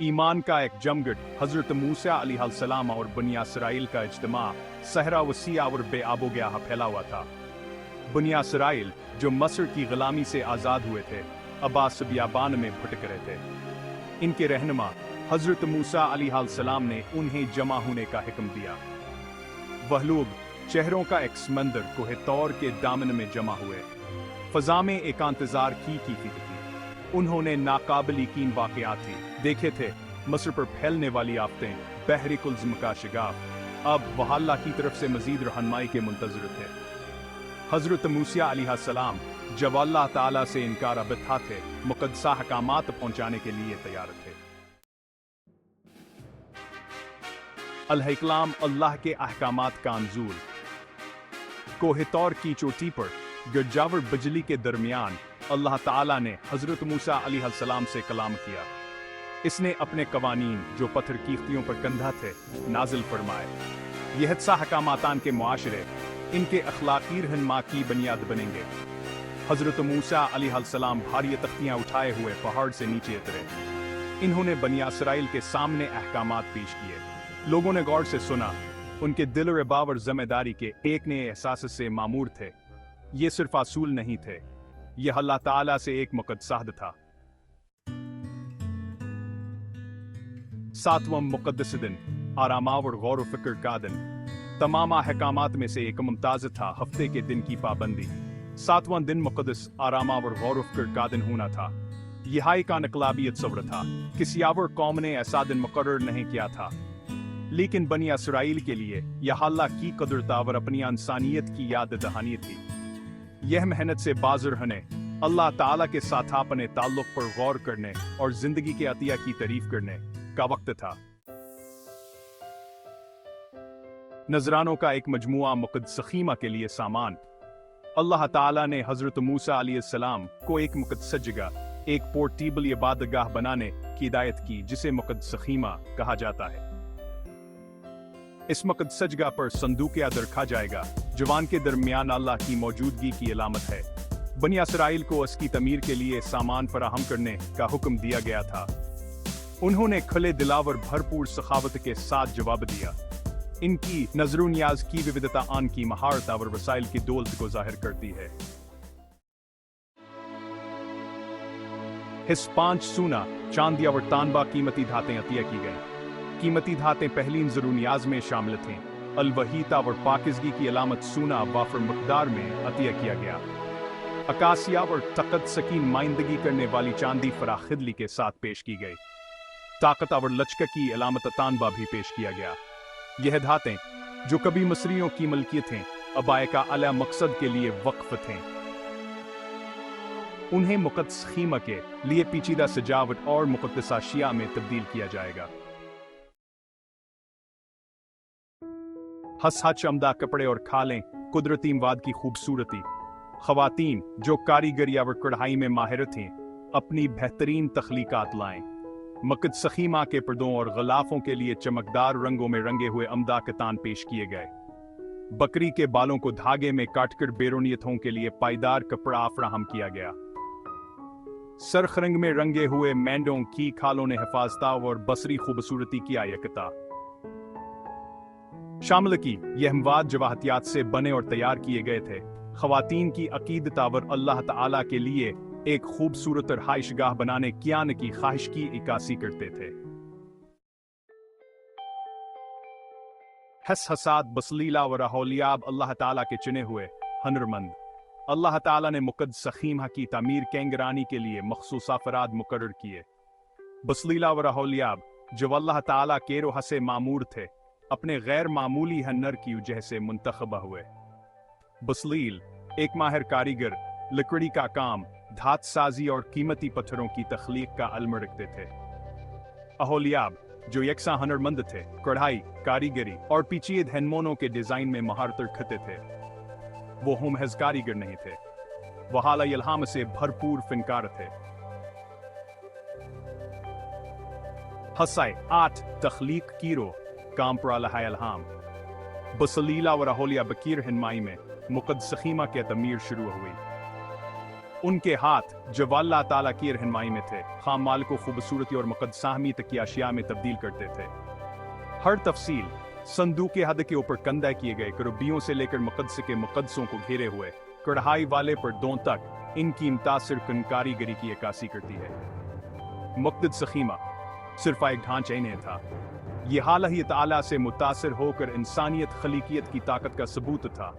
ईमान का एक जमघट, हजरत मूसा अलैहिस्सलाम और बनी इसराइल का इज्तिमा सहरा वसीआ और बेआबोगयाह फैला हुआ था। बनी इसराइल जो मस्र की गुलामी से आज़ाद हुए थे, अब्बास बियाबान में भटक रहे थे। इनके रहनुमा हजरत मूसा अलैहिस्सलाम ने उन्हें जमा होने का हुक्म दिया। वह लोग चेहरों का एक समंदर कोहे तौर के दामन में जमा हुए। फजा में एकांतजार की थी। उन्होंने नाकाबिल यकीन वाक़यात देखे थे, मस्र पर फैलने वाली आफतें, बहरी कुल्ज़्म का शिगाफ। अब वह अल्लाह की तरफ से मजीद रहनुमाई के मुंतज़िर थे। हजरत मूसा अलैहिस्सलाम जब अल्लाह ताला से इनकार अबथा थे, मुक़द्दसा अहकामात पहुंचाने के लिए तैयार थे। अल-हिकलाम अल्लाह के अहकामात का अंजूल। कोहे तौर की चोटी पर गरजावर बिजली के दरमियान अल्लाह ताला ने हजरत मूसा अलैहिस्सलाम से कलाम किया। इसने अपने कवानीन जो पत्थर कीख्तियों पर कंधा थे नाजिल फरमाए। यह हकामातान के मुआशरे इनके अखलाकी रहनुमा की बुनियाद बनेंगे। हजरत मूसा अलैहिस्सलाम भारी तख्तियां उठाए हुए पहाड़ से नीचे उतरे। इन्होंने बनी इसराइल के सामने अहकामात पेश किए। लोगों ने गौर से सुना। उनके दिल और बावर जिम्मेदारी के एक नए एहसास से मामूर थे। ये सिर्फ असूल नहीं थे, यह अल्लाह ताला से एक मुक़द्दसाहद था। सातवां मुक़द्दस दिन, आरामा और गौर व फिक्र का दिन। तमाम अहकामात में से एक मुमताज़ था हफ्ते के दिन की पाबंदी। सातवां दिन मुक़द्दस, आरामा और गौर व फिक्र का दिन होना था। यह का इनकलाबियत सब्र था। किसी और कौम ने ऐसा दिन मुकर्रर नहीं किया था, लेकिन बनी इसराइल के लिए यह अल्लाह की कदरता और अपनी इंसानियत की याद दहानी थी। यह मेहनत से बाज रहने, अल्लाह ताला के साथ अपने ताल्लुक पर गौर करने और जिंदगी के अतिया की तारीफ करने का वक्त था। नजरानों का एक मजमुआ मुक़द्दस ख़ीमा के लिए सामान। अल्लाह ताला ने हजरत मूसा अलैहिस्सलाम को एक मुक़द्दस जगह, एक पोर्टेबल इबादतगाह बनाने की हिदायत की, जिसे मुक़द्दस ख़ीमा कहा जाता है। इस मुक़द्दस जगह पर संदूक याद रखा जाएगा, जवान के दरमियान अल्लाह की मौजूदगी की अलामत है। बनी इसराइल को इसकी तमीर के लिए सामान फराहम करने का हुक्म दिया गया था। उन्होंने खुले दिलावर भरपूर सखावत के साथ जवाब दिया। इनकी नजरो नियाज की विविधता आन की महारत और वसाइल की दौलत को जाहिर करती है। हिस्स 5 सोना, चांदी और तांबा कीमती धातें अतिया की गई। कीमती धातें पहली ज़रूनियाज में शामिल थीं। अल-वहीता और पाकिज़गी की अलामत सोना वाफर मकदार में अतिया किया गया। अकासिया और तकत सकीन माइंदगी करने वाली चांदी फराखिदली के साथ पेश की गई। ताकत और लचक की अलामत तांबा भी पेश किया गया। यह धातें जो कभी मसरियों की मलकियत थीं, अबाए का अला मकसद के लिए वक्फ थे। उन्हें मुक़द्दस ख़ीमा के लिए पेचीदा सजावट और मुक़द्दस अशिया में तब्दील किया जाएगा। हस चमदा कपड़े और खालें, कुदरती मवाद की खूबसूरती। ख़वातीन जो कारीगरी और कढ़ाई में माहिर थीं, अपनी बेहतरीन तख्लीकात लाएं। मुक़द्दस ख़ीमा के पर्दों और ग़िलाफ़ों के लिए चमकदार रंगों में रंगे हुए अमदा कतान पेश किए गए। बकरी के बालों को धागे में काटकर बेरोनियतों के लिए पायदार कपड़ा फराहम किया गया। सरख रंग में रंगे हुए मेंढों की खालों ने हिफाजता और बसरी खूबसूरती की आयकता शामिल की। यह मवाद जवाहतियात से बने और तैयार किए गए थे। ख़वातीन की अकीदत और अल्लाह ताला के लिए एक खूबसूरत रहाइशगाह बनाने की ख्वाहिश की इकासी करते थे। हसाद, बसलीला और अहोलियाब अल्लाह ताला के चुने हुए हुनरमंद। अल्लाह ताला ने मुक़द्दस ख़ीमा की तामीर कैंगरानी के लिए मखसूस अफराद मुकर्रर किए। बसलीला और अहोलियाब जो अल्लाह ताला के रोह से मामूर थे, अपने गैर मामूली हन्नर की वजह से मुंतखब हुए। बसलील एक माहिर कारीगर, लकड़ी का काम, धात साजी और कीमती पत्थरों की तख्लीक का इल्म रखते थे। अहोलियाब जो यकसा हुनरमंद थे, कढ़ाई, कारीगरी और पेचीद हैंडमोनों के डिजाइन में महारत रखते थे। वो महज कारीगर नहीं थे, वह आला इल्हाम से भरपूर फनकार थे। हसाए 8 तख्लीक कीरो काम पर आला इल्हाम। बसलीला और अहोलिया बकीर रहनुमाई में मुक़द्दस ख़ीमा के तमीर शुरू हुई। ان کے ہاتھ جو اللہ تعالیٰ کی رہنمائی میں تھے خام مال کو خوبصورتی اور مقدساہمی تک کی اشیاء میں تبدیل کرتے تھے۔ ہر تفصیل صندوق کے حد کے اوپر کندہ کیے گئے کربیوں سے لے کر مقدس کے مقدسوں کو گھیرے ہوئے کڑھائی والے پردوں تک ان کی متاثر کن کاریگری کی عکاسی کرتی ہے۔ مقدس خیمہ صرف ایک ڈھانچہ نہیں تھا، یہ الہ تعالیٰ سے متاثر ہو کر انسانیت خلیقیت کی طاقت کا ثبوت تھا۔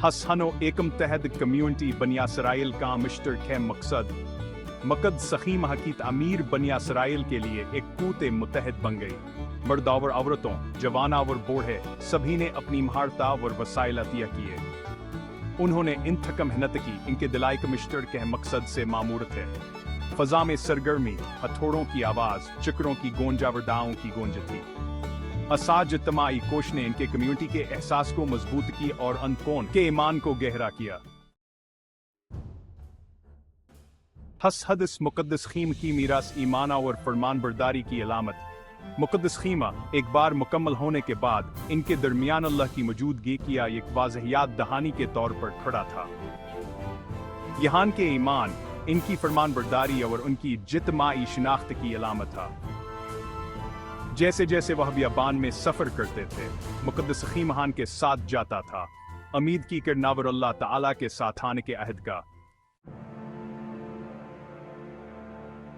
حسن و ایکم تحت کمیونٹی بنی اسرائیل کا مشترکہ مقصد مقدس خیمہ کی تعمیر بنی اسرائیل کے لیے ایک قوت متحد بن گئی۔ مرد اور عورتوں، جوان اور بوڑھے سبھی نے اپنی مہارت اور وسائل عطیہ کیے۔ انہوں نے انتھک محنت کی، ان کے دلائل کے مشترکہ مقصد سے معمور تھے۔ فضا میں سرگرمی، ہتھوڑوں کی آواز، چکروں کی گونج اور داؤں کی گونج تھی۔ اساج اجتماعی کوش نے ان کے کمیونٹی کے احساس کو مضبوط کی اور انکون کے ایمان کو گہرا کیا۔ حدث مقدس خیمہ کی میراث ایمان اور فرمان برداری کی علامت۔ مقدس خیمہ ایک بار مکمل ہونے کے بعد ان کے درمیان اللہ کی موجودگی کی ایک واضح یاد دہانی کے طور پر کھڑا تھا۔ یہاں کے ایمان ان کی فرمان برداری اور ان کی اجتماعی شناخت کی علامت تھا۔ جیسے جیسے وہ بیابان میں سفر کرتے تھے، مقدس خیمہ کے ساتھ جاتا تھا، امید کی کرناور اللہ تعالیٰ کے ساتھ آنے کے عہد کا۔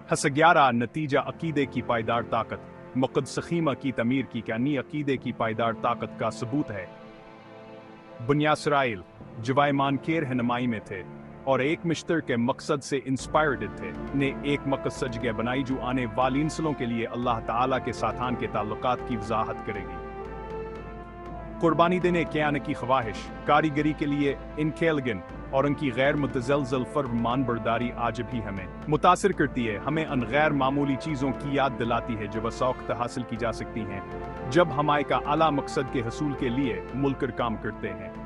11 نتیجہ عقیدے کی پائیدار طاقت۔ مقدس خیمہ کی تعمیر کی کہانی عقیدے کی پائیدار طاقت کا ثبوت ہے۔ بنی اسرائیل جو ایمان کی رہنمائی میں تھے اور ایک مشترکہ مقصد سے انسپائرڈ تھے، نے ایک مقدس جگہ بنائی جو آنے والی نسلوں کے لیے اللہ تعالیٰ کے ساتھ آن کے تعلقات کی وضاحت کرے گی۔ قربانی دینے کے آنے کی خواہش، کاریگری کے لیے ان کے لگن اور ان کی غیر متزلزل فرمان برداری آج بھی ہمیں متاثر کرتی ہے، ہمیں ان غیر معمولی چیزوں کی یاد دلاتی ہے جو بسوقت حاصل کی جا سکتی ہیں جب ہم کا اعلیٰ مقصد کے حصول کے لیے مل کر کام کرتے ہیں۔